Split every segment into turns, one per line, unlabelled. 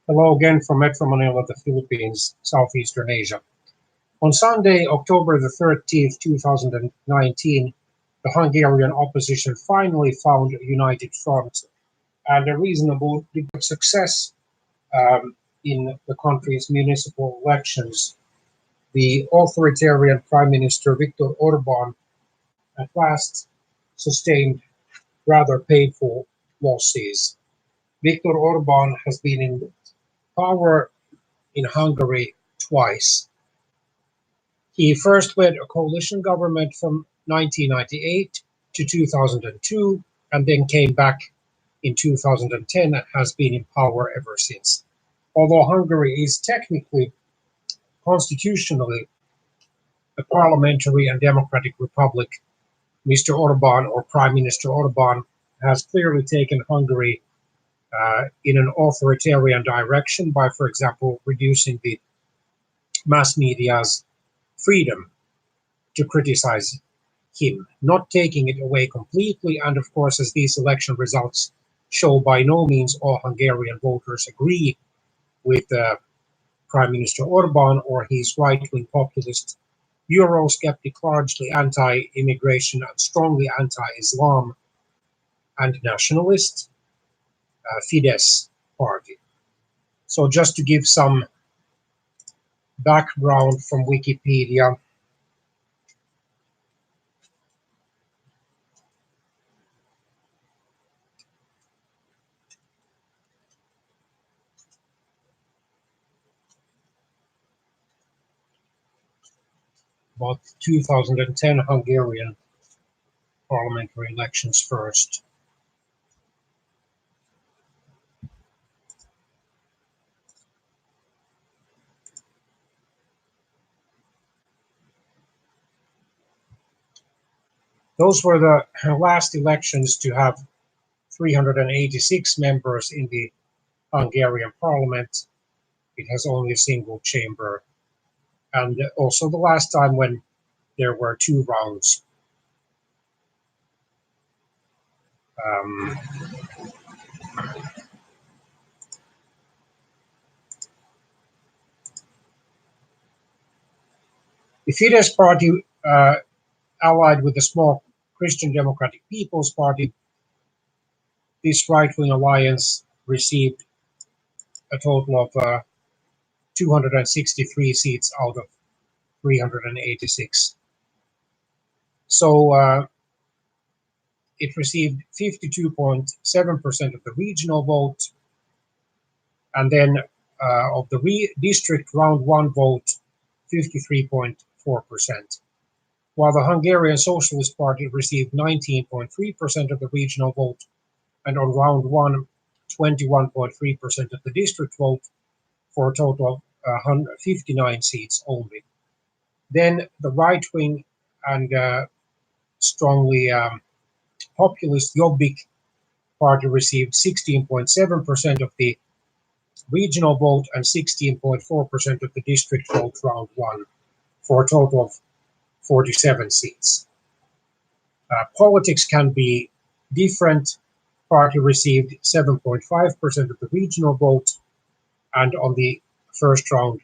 Hello again from Metro Manila, the Philippines, Southeastern Asia. On Sunday, October the 13th, 2019, the Hungarian opposition finally found a united front and a reasonable degree of success in the country's municipal elections. The authoritarian Prime Minister Viktor Orban at last sustained rather painful losses. Viktor Orban has been in power in Hungary twice. He first led a coalition government from 1998 to 2002 and then came back in 2010 and has been in power ever since. Although Hungary is technically, constitutionally, a parliamentary and democratic republic, Mr. Orban or Prime Minister Orban has clearly taken Hungary in an authoritarian direction by, for example, reducing the mass media's freedom to criticize him, not taking it away completely. And of course, as these election results show, by no means all Hungarian voters agree with Prime Minister Orban or his right-wing populist Eurosceptic, largely anti-immigration and strongly anti-Islam and nationalist Fidesz party. So just to give some background from Wikipedia, about 2010 Hungarian parliamentary elections first. Those were the last elections to have 386 members in the Hungarian parliament. It has only a single chamber. And also the last time when there were two rounds. The Fidesz party, allied with the small Christian Democratic People's Party, this right-wing alliance received a total of 263 seats out of 386. So it received 52.7% of the regional vote, and then of the district round one vote, 53.4%, while the Hungarian Socialist Party received 19.3% of the regional vote, and on round one, 21.3% of the district vote, for a total of 59 seats only. Then the right-wing and strongly populist Jobbik party received 16.7% of the regional vote and 16.4% of the district vote round one, for a total of 47 seats. Politics can be different. Party received 7.5% of the regional vote, and on the first round,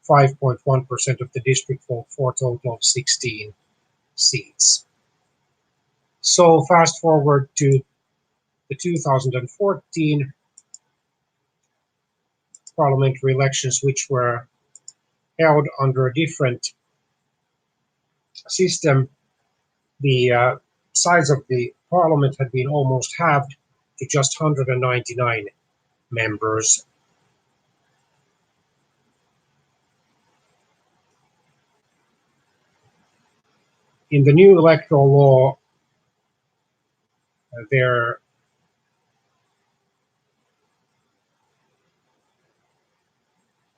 5.1% of the district vote, for a total of 16 seats. So fast forward to the 2014 parliamentary elections, which were held under a different system. The size of the parliament had been almost halved to just 199 members. In the new electoral law, there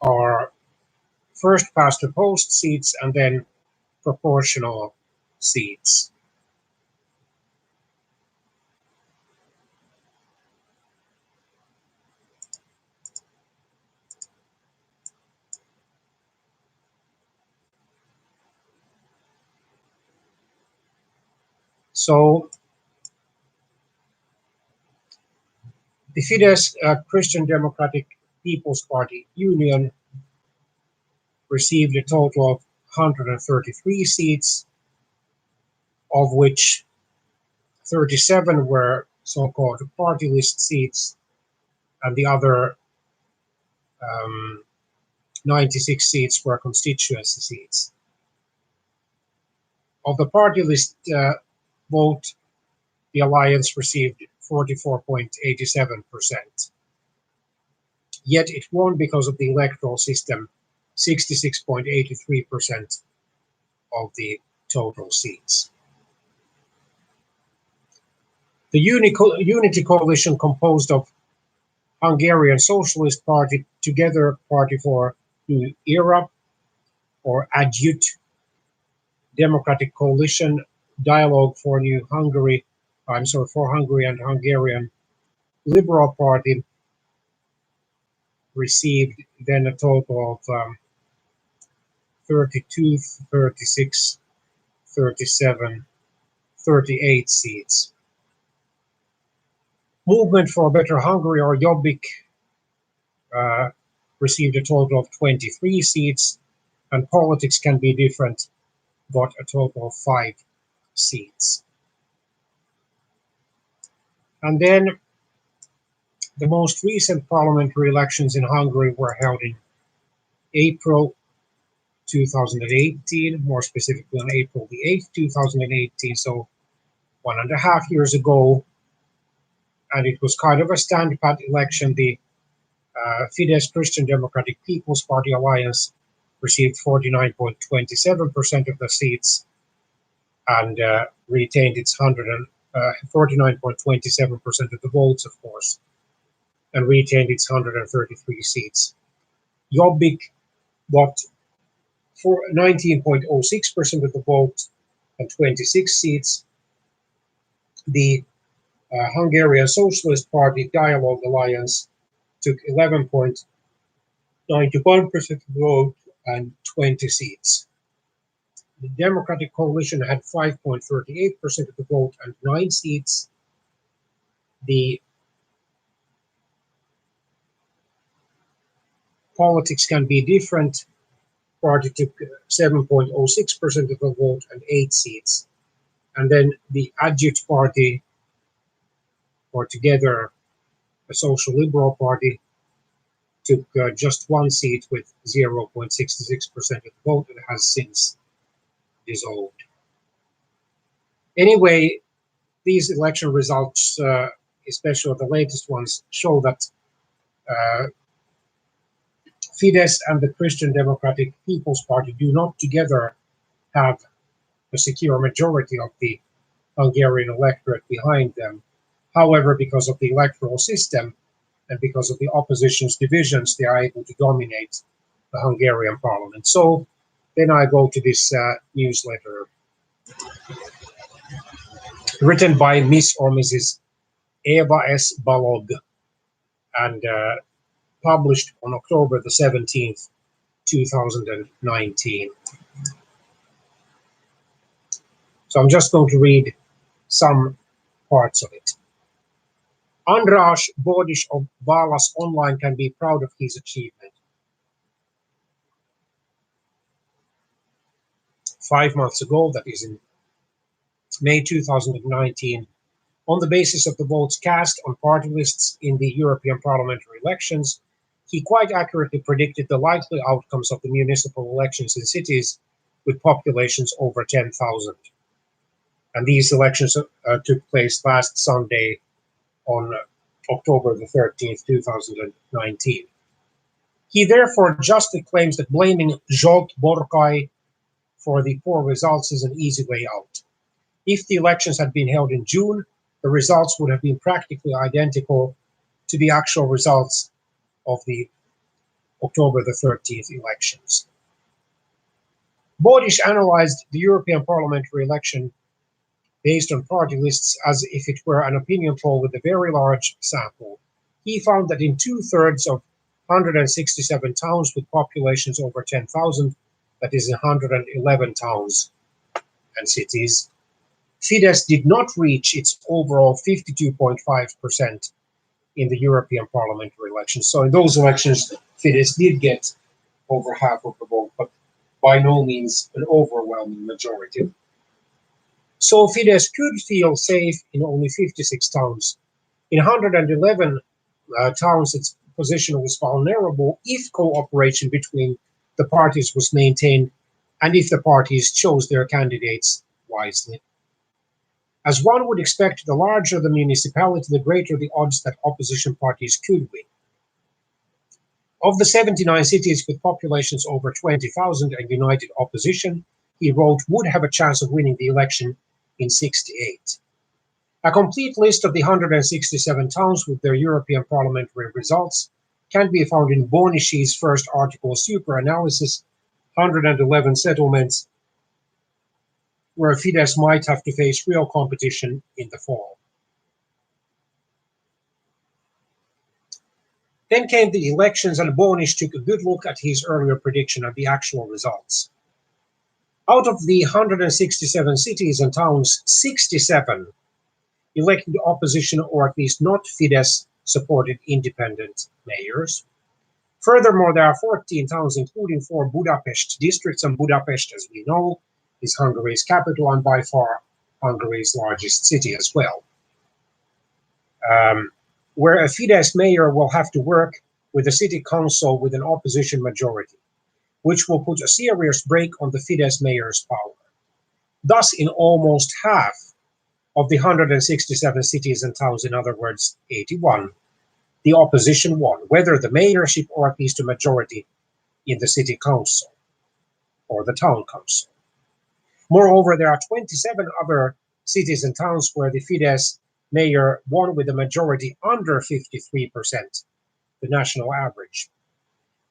are first past the post seats and then proportional seats. So the Fidesz Christian Democratic People's Party Union received a total of 133 seats, of which 37 were so-called party list seats, and the other 96 seats were constituency seats. Of the party list vote, the alliance received 44.87%. Yet it won because of the electoral system 66.83% of the total seats. The Unity Coalition, composed of Hungarian Socialist Party, Together Party for New Era, or ADJUT, Democratic Coalition, Dialogue for New Hungary, for Hungary, and Hungarian Liberal Party, received then a total of 32, 36, 37, 38 seats. Movement for a Better Hungary, or Jobbik, received a total of 23 seats, and Politics Can Be Different got a total of 5 seats. And then the most recent parliamentary elections in Hungary were held in April 2018, more specifically on April the 8th, 2018, so 1.5 years ago. And it was kind of a stand-pat election. The Fidesz Christian Democratic People's Party Alliance received 49.27% of the seats and retained its 49.27% of the votes, of course, and retained its 133 seats. Jobbik got 19.06% of the vote and 26 seats. The Hungarian Socialist Party Dialogue Alliance took 11.91% of the vote and 20 seats. The Democratic Coalition had 5.38% of the vote and 9 seats. The Politics Can Be Different party took 7.06% of the vote and 8 seats. And then the ADJUT Party, or Together, a social liberal party, took just 1 seat with 0.66% of the vote and has since dissolved. Anyway, these election results, especially the latest ones, show that Fidesz and the Christian Democratic People's Party do not together have a secure majority of the Hungarian electorate behind them. However, because of the electoral system and because of the opposition's divisions, they are able to dominate the Hungarian parliament. So then I go to this newsletter written by Miss or Mrs. Eva S. Balog and published on October the 17th, 2019. So I'm just going to read some parts of it. András Bódis of Válasz Online can be proud of his achievement. 5 months ago, that is in May 2019, on the basis of the votes cast on party lists in the European parliamentary elections, he quite accurately predicted the likely outcomes of the municipal elections in cities with populations over 10,000. And these elections took place last Sunday on October the 13th, 2019. He therefore justly claims that blaming Zsolt Borkai for the poor results is an easy way out. If the elections had been held in June, the results would have been practically identical to the actual results of the October the 13th elections. Bódis analyzed the European parliamentary election based on party lists as if it were an opinion poll with a very large sample. He found that in 2/3 of 167 towns with populations over 10,000, that is 111 towns and cities, Fidesz did not reach its overall 52.5% in the European parliamentary elections. So in those elections, Fidesz did get over half of the vote, but by no means an overwhelming majority. So Fidesz could feel safe in only 56 towns. In 111 towns, its position was vulnerable if cooperation between the parties was maintained and if the parties chose their candidates wisely. As one would expect, the larger the municipality, the greater the odds that opposition parties could win. Of the 79 cities with populations over 20,000 and united opposition, he wrote, would have a chance of winning the election in 68. A complete list of the 167 towns with their European parliamentary results can be found in Bonisci's first article, Super Analysis, 111 settlements, where Fidesz might have to face real competition in the fall. Then came the elections, and Bonis took a good look at his earlier prediction and the actual results. Out of the 167 cities and towns, 67 elected opposition or at least not Fidesz-supported independent mayors. Furthermore, there are 14 towns, including 4 Budapest districts, and Budapest, as we know, is Hungary's capital and by far Hungary's largest city as well, where a Fidesz mayor will have to work with a city council with an opposition majority, which will put a serious brake on the Fidesz mayor's power. Thus, in almost half of the 167 cities and towns, in other words, 81, the opposition won, whether the mayorship or at least a majority in the city council or the town council. Moreover, there are 27 other cities and towns where the Fidesz mayor won with a majority under 53%, the national average.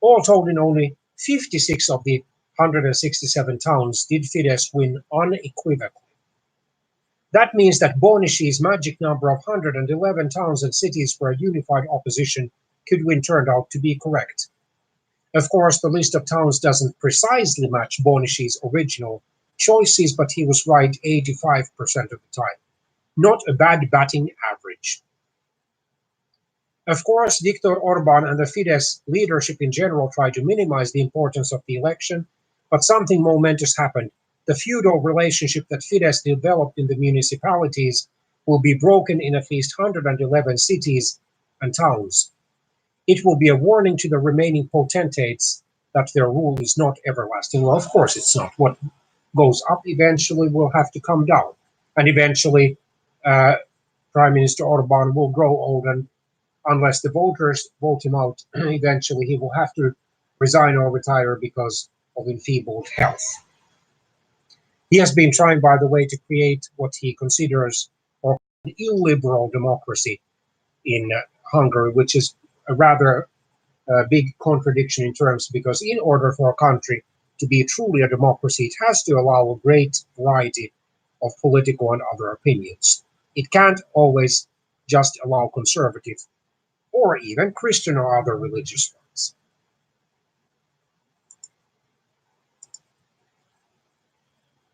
All told, in only 56 of the 167 towns did Fidesz win unequivocally. That means that Bonisci's magic number of 111 towns and cities where unified opposition could win turned out to be correct. Of course, the list of towns doesn't precisely match Bonisci's original choices, but he was right 85% of the time. Not a bad batting average. Of course, Viktor Orban and the Fidesz leadership in general tried to minimize the importance of the election, but something momentous happened. The feudal relationship that Fidesz developed in the municipalities will be broken in at least 111 cities and towns. It will be a warning to the remaining potentates that their rule is not everlasting. Well, of course it's not. What goes up eventually will have to come down. And eventually, Prime Minister Orban will grow old, and unless the voters vote him out, eventually he will have to resign or retire because of enfeebled health. He has been trying, by the way, to create what he considers an illiberal democracy in Hungary, which is a rather big contradiction in terms, because in order for a country to be truly a democracy, it has to allow a great variety of political and other opinions. It can't always just allow conservative or even Christian or other religious ones.